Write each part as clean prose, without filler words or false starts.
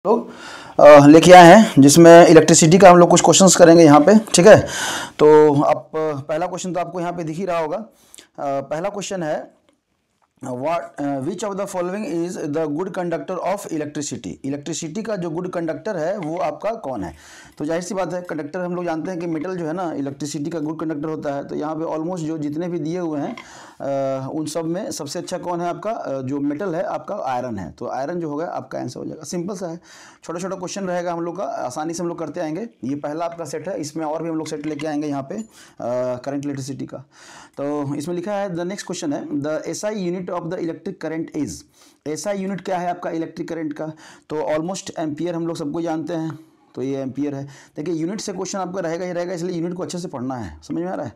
लोग लेके आए हैं जिसमें इलेक्ट्रिसिटी का हम लोग कुछ क्वेश्चंस करेंगे यहाँ पे। ठीक है, तो आप पहला क्वेश्चन तो आपको यहाँ पे दिख ही रहा होगा। पहला क्वेश्चन है which of the following is the good conductor of electricity. Electricity का जो गुड कंडक्टर है वो आपका कौन है। तो जाहिर सी बात है, कंडक्टर हम लोग जानते हैं कि मेटल जो है ना इलेक्ट्रिसिटी का गुड कंडक्टर होता है। तो यहाँ पे ऑलमोस्ट जो जितने भी दिए हुए हैं उन सब में सबसे अच्छा कौन है आपका जो मेटल है आपका आयरन है। तो आयरन जो होगा आपका आंसर हो जाएगा। सिंपल सा है, छोटा छोटा क्वेश्चन रहेगा हम लोग का, आसानी से हम लोग करते आएंगे। ये पहला आपका सेट है, इसमें और भी हम लोग सेट लेके आएंगे यहाँ पे करंट इलेक्ट्रिसिटी का। तो इसमें लिखा है द नेक्स्ट क्वेश्चन है the SI unit of the electric current is. SI unit क्या है आपका इलेक्ट्रिक करंट का। तो ऑलमोस्ट एम्पियर हम लोग सबको जानते हैं, तो ये एम्पियर है। देखिए यूनिट से क्वेश्चन आपका रहेगा ही रहेगा, इसलिए यूनिट को अच्छे से पढ़ना है। समझ में आ रहा है।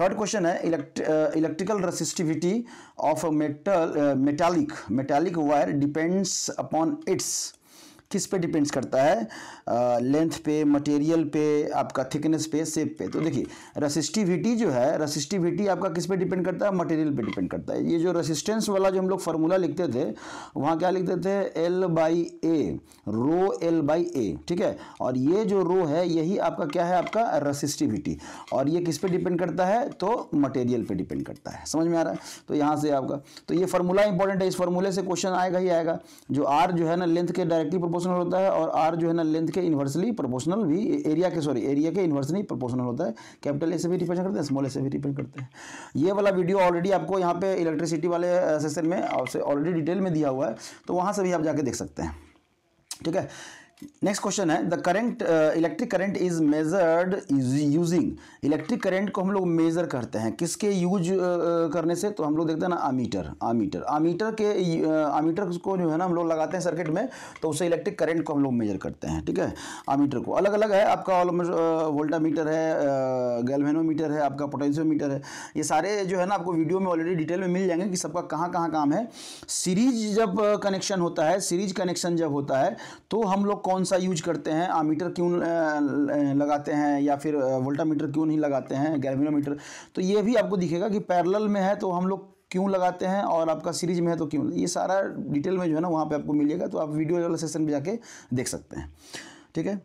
थर्ड क्वेश्चन है electrical resistivity of metallic wire depends upon its. किस पे डिपेंड्स करता है, लेंथ पे, मटेरियल पे, आपका थिकनेस पे, शेप पे। तो देखिए रेसिस्टिविटी जो है, रेसिस्टिविटी आपका किस पे डिपेंड करता है, मटेरियल पे डिपेंड करता है। ये जो रेसिस्टेंस वाला जो हम लोग फार्मूला लिखते थे वहाँ क्या लिखते थे, L/A, रो L/A। ठीक है, और ये जो रो है यही आपका क्या है, आपका रेसिस्टिविटी। और ये किस पे डिपेंड करता है, तो मटेरियल पे डिपेंड करता है। समझ में आ रहा है। तो यहाँ से आपका तो ये फार्मूला इंपॉर्टेंट है, इस फार्मूले से क्वेश्चन आएगा ही आएगा। जो आर जो है ना लेंथ के डायरेक्टली प्रोपोर्शनल होता है, और आर जो है ना लेंथ के इन्वर्सली प्रोपोर्शनल भी, एरिया के इन्वर्सली प्रोपोर्शनल होता है। कैपिटल ए से भी रिप्रेजेंट करते हैं, स्मॉल ए से भी रिप्रेजेंट करते हैं। ये वाला वीडियो ऑलरेडी आपको यहाँ पे इलेक्ट्रिसिटी वाले सेक्शन में ऑलरेडी डिटेल में दिया हुआ है, तो वहाँ से भी आप जाके देख सकते हैं। ठीक है, नेक्स्ट क्वेश्चन है the current electric current is measured using. Electric current को हम लोग मेजर करते हैं किसके यूज करने से, तो हम लोग देखते हैं ना आमीटर को जो है ना हम लोग लगाते हैं सर्किट में, तो उससे इलेक्ट्रिक करंट को हम लोग मेजर करते हैं। ठीक है, आमीटर को अलग अलग है आपका, वोल्टामीटर है, गैल्वेनोमीटर है, आपका पोटेंशियोमीटर है। ये सारे जो है ना आपको वीडियो में ऑलरेडी डिटेल में मिल जाएंगे कि सबका कहाँ कहाँ काम है। सीरीज जब कनेक्शन होता है, सीरीज कनेक्शन जब होता है तो हम लोग कौन सा यूज करते हैं, आमीटर क्यों लगाते हैं, या फिर वोल्टामीटर क्यों नहीं लगाते हैं, गैल्वेनोमीटर। तो ये भी आपको दिखेगा कि पैरेलल में है तो हम लोग क्यों लगाते हैं, और आपका सीरीज में है तो क्यों। ये सारा डिटेल में जो है ना वहाँ पे आपको मिलेगा, तो आप वीडियो वाला सेशन पे जाके देख सकते हैं। ठीक है,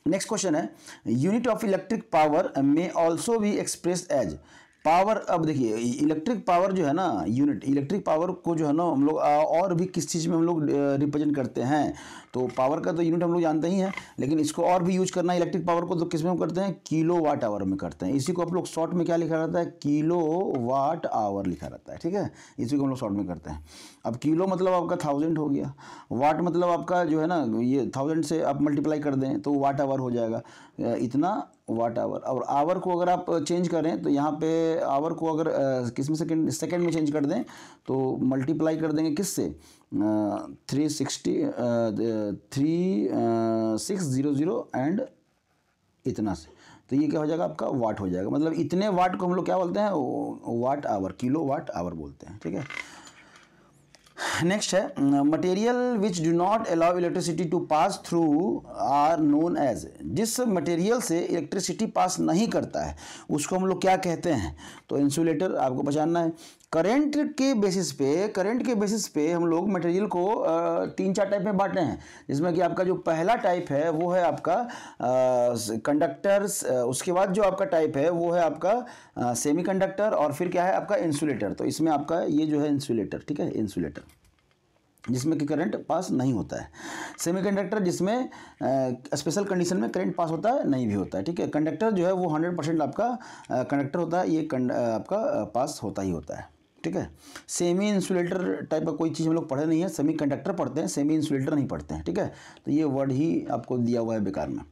नेक्स्ट क्वेश्चन है unit of electric power may also be expressed as. Power, अब देखिए इलेक्ट्रिक पावर जो है ना, यूनिट इलेक्ट्रिक पावर को जो है ना हम लोग और भी किस चीज़ में हम लोग रिप्रेजेंट करते हैं। तो पावर का तो यूनिट हम लोग जानते ही हैं, लेकिन इसको और भी यूज करना है इलेक्ट्रिक पावर को, तो किस में हम करते हैं, किलो वाट आवर में करते हैं। इसी को आप लोग शॉर्ट में क्या लिखा रहता है, किलो वाट आवर लिखा रहता है। ठीक है, इसी को हम लोग शॉर्ट में करते हैं। अब किलो मतलब आपका 1000 हो गया, वाट मतलब आपका जो है ना ये 1000 से आप मल्टीप्लाई कर दें तो वाट आवर हो जाएगा, इतना वाट आवर। और आवर को अगर आप चेंज करें तो यहाँ पे आवर को अगर किस में सेकेंड में चेंज कर दें तो मल्टीप्लाई कर देंगे किससे, 3600 एंड इतना से, तो ये क्या हो जाएगा आपका वाट हो जाएगा। मतलब इतने वाट को हम लोग क्या बोलते हैं, watt hour, kilo watt hour बोलते हैं। ठीक है, नेक्स्ट है material which do not allow electricity to pass through are known as. जिस मटेरियल से इलेक्ट्रिसिटी पास नहीं करता है उसको हम लोग क्या कहते हैं, तो इंसुलेटर। आपको पहचानना है। करंट के बेसिस पे हम लोग मटेरियल को 3-4 टाइप में बांटे हैं, जिसमें कि आपका जो पहला टाइप है वो है आपका कंडक्टर्स, उसके बाद जो आपका टाइप है वो है आपका सेमीकंडक्टर, और फिर क्या है आपका इंसुलेटर। तो इसमें आपका ये जो है इंसुलेटर। ठीक है, इंसुलेटर जिसमें कि करंट पास नहीं होता है। सेमीकंडक्टर जिसमें स्पेशल कंडीशन में करंट पास होता है, नहीं भी होता है। ठीक है, कंडक्टर जो है वो 100% आपका कंडक्टर होता है, ये आपका पास होता ही होता है। ठीक है, सेमी इंसुलेटर टाइप का कोई चीज़ हम लोग पढ़े नहीं है, सेमी कंडक्टर पढ़ते हैं, सेमी इंसुलेटर नहीं पढ़ते हैं। ठीक है, तो ये वर्ड ही आपको दिया हुआ है बेकार में।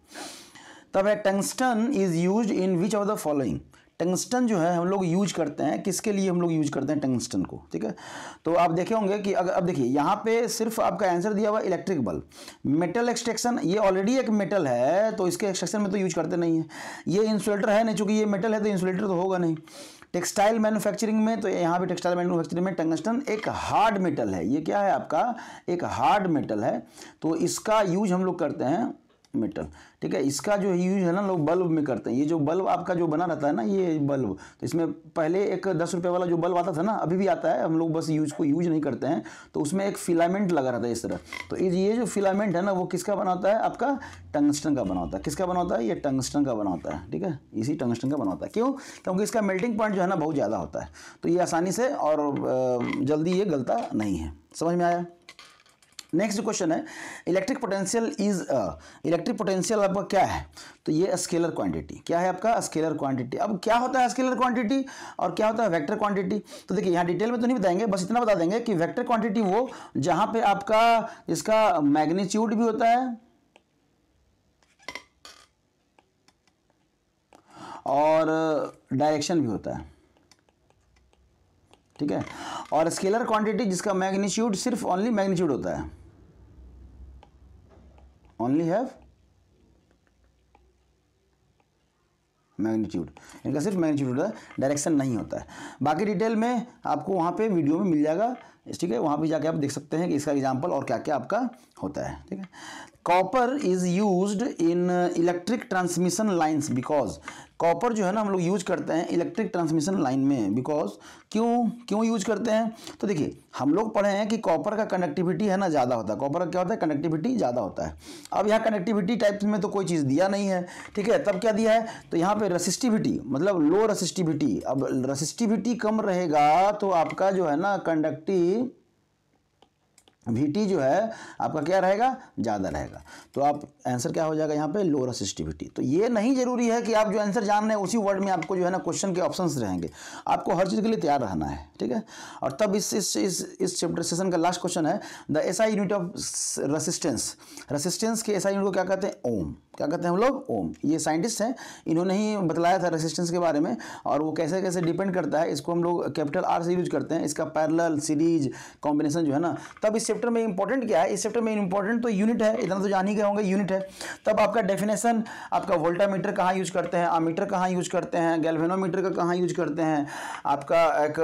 तब है tungsten is used in which of the following. Tungsten जो है हम लोग यूज करते हैं, किसके लिए हम लोग यूज करते हैं टंगस्टन को। ठीक है, तो आप देखे होंगे कि अगर अब देखिए यहाँ पे सिर्फ आपका आंसर दिया हुआ इलेक्ट्रिक बल्ब। मेटल एक्सट्रैक्शन, ये ऑलरेडी एक मेटल है तो इसके एक्सट्रैक्शन में तो यूज करते नहीं है। ये इंसुलेटर है नहीं, चूंकि ये मेटल है तो इंसुलेटर तो होगा नहीं। टेक्सटाइल मैन्युफैक्चरिंग में, तो यहाँ पे टेक्सटाइल मैन्युफैक्चरिंग में टंगस्टन एक हार्ड मेटल है। ये क्या है आपका, एक हार्ड मेटल है, तो इसका यूज हम लोग करते हैं मेटल, ठीक है। इसका जो यूज है ना लोग बल्ब में करते हैं। ये जो बल्ब आपका जो बना रहता है ना, ये बल्ब, तो इसमें पहले एक 10 रुपये वाला जो बल्ब आता था ना, अभी भी आता है, हम लोग बस यूज नहीं करते हैं, तो उसमें एक फिलामेंट लगा रहता है इस तरह। तो ये जो फिलामेंट है ना, वो किसका बना होता है? आपका टंगस्टन का बना होता है। किसका बना होता है? ये टंगस्टन का बना होता है, ठीक है, इसी टंगस्टन का बना होता है। क्यों? क्योंकि इसका मेल्टिंग पॉइंट जो है ना बहुत ज़्यादा होता है, तो ये आसानी से और जल्दी ये गलता नहीं है। समझ में आया? नेक्स्ट क्वेश्चन है, electric potential is electric potential आपका क्या है? तो ये स्केलर क्वांटिटी। क्या है आपका? Scalar quantity. अब क्या होता है स्केलर क्वांटिटी और क्या होता है वेक्टर क्वांटिटी? तो देखिए यहाँ डिटेल में तो नहीं बताएंगे, बस इतना बता देंगे कि वेक्टर क्वांटिटी वो जहां पे आपका इसका मैग्नीट्यूड भी होता है और डायरेक्शन भी होता है, ठीक है। और स्केलर क्वांटिटी जिसका मैग्नीट्यूड सिर्फ ओनली मैग्नीट्यूड होता है, ओनली हैव मैग्नीट्यूड, इनका सिर्फ मैग्नीट्यूड होता है, डायरेक्शन नहीं होता है। बाकी डिटेल में आपको वहाँ पे वीडियो में मिल जाएगा, ठीक है, वहाँ पे जाके आप देख सकते हैं कि इसका एग्जाम्पल और क्या क्या आपका होता है, ठीक है। Copper is used in electric transmission lines because, copper जो है ना हम लोग यूज करते हैं इलेक्ट्रिक ट्रांसमिशन लाइन में, बिकॉज क्यों यूज करते हैं? तो देखिए हम लोग पढ़े हैं कि कॉपर का कंडक्टिविटी है ना ज़्यादा होता है। कॉपर का क्या होता है? कंडक्टिविटी ज़्यादा होता है। अब यहाँ कंडक्टिविटी टाइप में तो कोई चीज़ दिया नहीं है, ठीक है, तब क्या दिया है? तो यहाँ पे रेसिस्टिविटी, मतलब लो रेसिस्टिविटी। अब रेसिस्टिविटी कम रहेगा तो आपका जो है ना कंडक्टिव VT जो है आपका क्या रहेगा? ज़्यादा रहेगा। तो आप आंसर क्या हो जाएगा यहाँ पे? लो रेसिस्टिविटी। तो ये नहीं जरूरी है कि आप जो आंसर जान रहे हैं उसी वर्ड में आपको जो है ना क्वेश्चन के ऑप्शंस रहेंगे, आपको हर चीज़ के लिए तैयार रहना है, ठीक है। और तब इस चैप्टर सेशन का लास्ट क्वेश्चन है, the SI unit of resistance. Resistance के SI यूनिट को क्या कहते हैं? ओम। क्या कहते हैं हम लोग? ओम। ये साइंटिस्ट हैं, इन्होंने ही बतलाया था रेसिस्टेंस के बारे में, और वो कैसे कैसे डिपेंड करता है, इसको हम लोग कैपिटल R से यूज करते हैं, इसका पैरेलल सीरीज कॉम्बिनेशन जो है ना। तब इस चैप्टर में इंपॉर्टेंट क्या है? इस चैप्टर में इंपॉर्टेंट तो यूनिट है, इतना तो जान ही गए होंगे, यूनिट है। तब आपका डेफिनेशन, आपका वोल्टामीटर कहाँ यूज करते हैं, आमीटर कहाँ यूज करते हैं, गैल्वेनोमीटर का कहाँ यूज करते हैं, आपका एक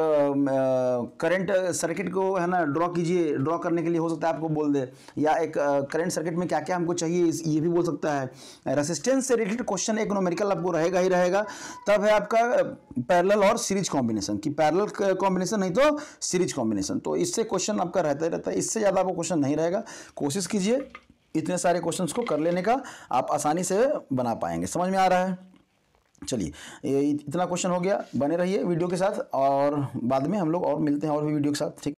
करंट सर्किट को है ना ड्रॉ कीजिए, ड्रॉ करने के लिए हो सकता है आपको बोल दे, या एक करंट सर्किट में क्या क्या हमको चाहिए ये भी बोल सकता है। रेसिस्टेंस से रिलेटेड क्वेश्चन एक न्यूमेरिकल आपको रहेगा ही रहेगा। तब है आपका पैरेलल और सीरीज कॉम्बिनेशन, कि पैरेलल कॉम्बिनेशन नहीं तो सीरीज कॉम्बिनेशन। तो इससे क्वेश्चन आपका रहता ही रहता है, इससे ज़्यादा आपको क्वेश्चन नहीं रहेगा। कोशिश कीजिए इतने सारे क्वेश्चंस को कर लेने का, आप आसानी से बना पाएंगे। समझ में आ रहा है? चलिए इतना क्वेश्चन हो गया, बने रहिए वीडियो के साथ, और बाद में हम लोग और मिलते हैं और भी वीडियो के साथ, ठीक।